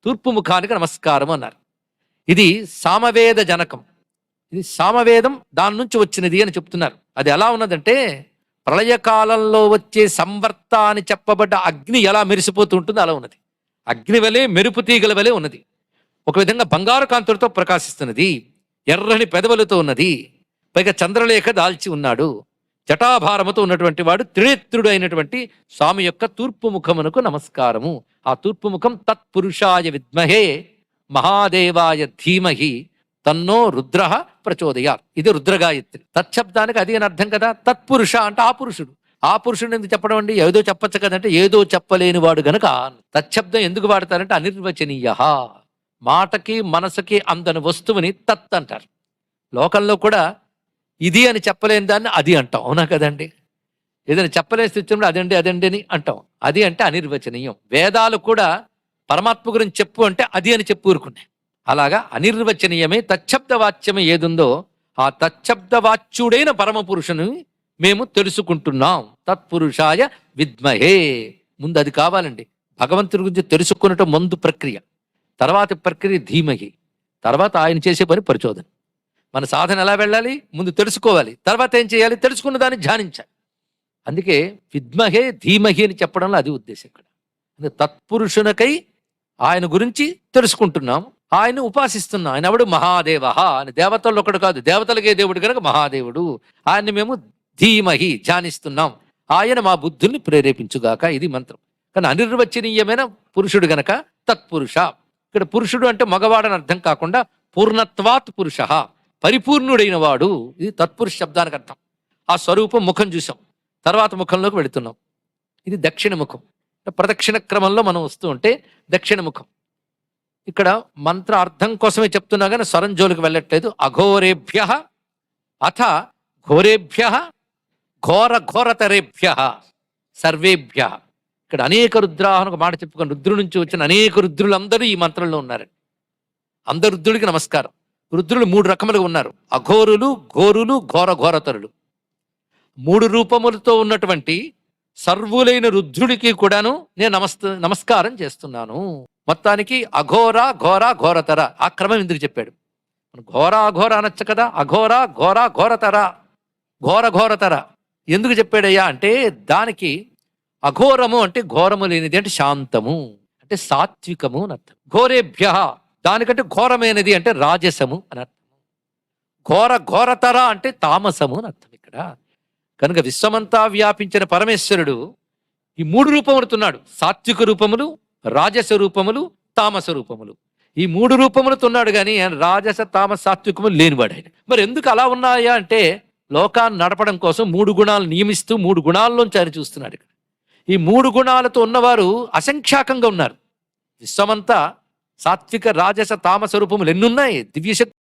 తూర్పు ముఖానికి నమస్కారం అన్నారు. ఇది సామవేద జనకం. ఇది సామవేదం దాని నుంచి వచ్చినది అని చెప్తున్నారు. అది ఎలా ఉన్నదంటే, ప్రళయకాలంలో వచ్చే సంవర్త అని చెప్పబడ్డ అగ్ని ఎలా మెరిసిపోతూ ఉంటుందో అలా ఉన్నది. అగ్ని వలె, మెరుపు తీగల వలె ఉన్నది. ఒక విధంగా బంగారు కాంతులతో ప్రకాశిస్తున్నది, ఎర్రని పెదవులతో ఉన్నది, పైగా చంద్రలేఖ దాల్చి ఉన్నాడు. జటాభారముతో ఉన్నటువంటి వాడు త్రినేత్రుడు అయినటువంటి స్వామి యొక్క తూర్పు ముఖమునకు నమస్కారము. ఆ తూర్పు ముఖం తత్పురుషాయ విద్మహే మహాదేవాయ ధీమహి తన్నో రుద్ర ప్రచోదయాత్. ఇది రుద్రగాయత్రి. తత్శబ్దానికి అది అని అర్థం కదా. తత్పురుష అంటే ఆ పురుషుడు. ఆ పురుషుడు ఎందుకు చెప్పడం అండి? ఏదో చెప్పచ్చు కదంటే ఏదో చెప్పలేని వాడు గనక తత్శబ్దం ఎందుకు వాడతారంటే అనిర్వచనీయ, మాటకి మనసుకి అందని వస్తువుని తత్ అంటారు. లోకంలో కూడా ఇది అని చెప్పలేని దాన్ని అది అంటాం, అవునా కదండి? ఏదైనా చెప్పలేని స్థితిలో అదండి అదండి అని అంటాం. అది అంటే అనిర్వచనీయం. వేదాలు కూడా పరమాత్మ గురించి చెప్పు అంటే అది అని చెప్పు ఊరుకున్నాయి. అలాగా అనిర్వచనీయమే తచ్చబ్ద వాచ్యమే ఏదుందో ఆ తచ్చబ్ద వాచ్యుడైన పరమ పురుషుని మేము తెలుసుకుంటున్నాం. తత్పురుషాయ విద్మహే. ముందు అది కావాలండి. భగవంతుడి గురించి తెలుసుకున్నట్టు ముందు ప్రక్రియ, తర్వాతి ప్రక్రియ ధీమహి, తర్వాత ఆయన చేసే పని పరిశోధన. మన సాధన ఎలా వెళ్ళాలి? ముందు తెలుసుకోవాలి, తర్వాత ఏం చేయాలి? తెలుసుకున్న దాన్ని ధ్యానించాలి. అందుకే విద్మహే ధీమహి అని చెప్పడంలో అది ఉద్దేశం ఇక్కడ. తత్పురుషునకై ఆయన గురించి తెలుసుకుంటున్నాం, ఆయన ఉపాసిస్తున్నాం. ఆయన ఎవడు? మహాదేవ అని. దేవతల్లో ఒకడు కాదు, దేవతలకే దేవుడు కనుక మహాదేవుడు. ఆయన్ని మేము ధీమహి ధ్యానిస్తున్నాం. ఆయన మా బుద్ధుల్ని ప్రేరేపించుగాక. ఇది మంత్రం. కానీ అనిర్వచనీయమైన పురుషుడు గనక తత్పురుష. ఇక్కడ పురుషుడు అంటే మగవాడని అర్థం కాకుండా పూర్ణత్వాత్ పురుష, పరిపూర్ణుడైన వాడు. ఇది తత్పురుష శబ్దానికి అర్థం. ఆ స్వరూపం ముఖం చూసాం, తర్వాత ముఖంలోకి వెళుతున్నాం. ఇది దక్షిణ ముఖం. ప్రదక్షిణ క్రమంలో మనం వస్తూ ఉంటే దక్షిణ ముఖం. ఇక్కడ మంత్ర అర్థం కోసమే చెప్తున్నా కానీ స్వరం జోలికి వెళ్ళట్లేదు. అఘోరేభ్య అథ ఘోరేభ్య ఘోర ఘోరతరేభ్య సర్వేభ్య. ఇక్కడ అనేక రుద్రాహను ఒక మాట చెప్పుకొని, రుద్రుడి నుంచి వచ్చిన అనేక రుద్రులందరూ ఈ మంత్రంలో ఉన్నారండి. అందరు రుద్రుడికి నమస్కారం. రుద్రులు 3 రకములుగా ఉన్నారు: అఘోరులు, ఘోరులు, ఘోర ఘోరతరులు. 3 రూపములతో ఉన్నటువంటి సర్వులైన రుద్రుడికి కూడాను నేను నమస్కారం చేస్తున్నాను. మొత్తానికి అఘోర ఘోర ఘోరతర. ఆ క్రమం ఎందుకు చెప్పాడు? ఘోర అఘోర అనొచ్చు కదా. అఘోర ఘోర ఘోరతర, ఘోర ఘోరతర ఎందుకు చెప్పాడయ్యా అంటే, దానికి అఘోరము అంటే ఘోరము లేనిది అంటే శాంతము అంటే సాత్వికము అని అర్థం. ఘోరేభ్య దానికంటే ఘోరమైనది అంటే రాజసము అని అర్థం. ఘోర ఘోరతర అంటే తామసము అని అర్థం ఇక్కడ. కనుక విశ్వమంతా వ్యాపించిన పరమేశ్వరుడు ఈ 3 రూపములుతున్నాడు: సాత్విక రూపములు, రాజస రూపములు, తామస రూపములు. ఈ 3 రూపములతో ఉన్నాడు కానీ రాజస తామస సాత్వికములు లేనివాడు ఆయన. మరి ఎందుకు అలా ఉన్నాయా అంటే, లోకాన్ని నడపడం కోసం 3 గుణాలు నియమిస్తూ 3 గుణాల్లోంచి ఆయన చూస్తున్నాడు. ఇక్కడ ఈ 3 గుణాలతో ఉన్నవారు అసంఖ్యాకంగా ఉన్నారు. విశ్వమంతా సాత్విక రాజస తామస రూపములు ఎన్నున్నాయి. దివ్యశక్తి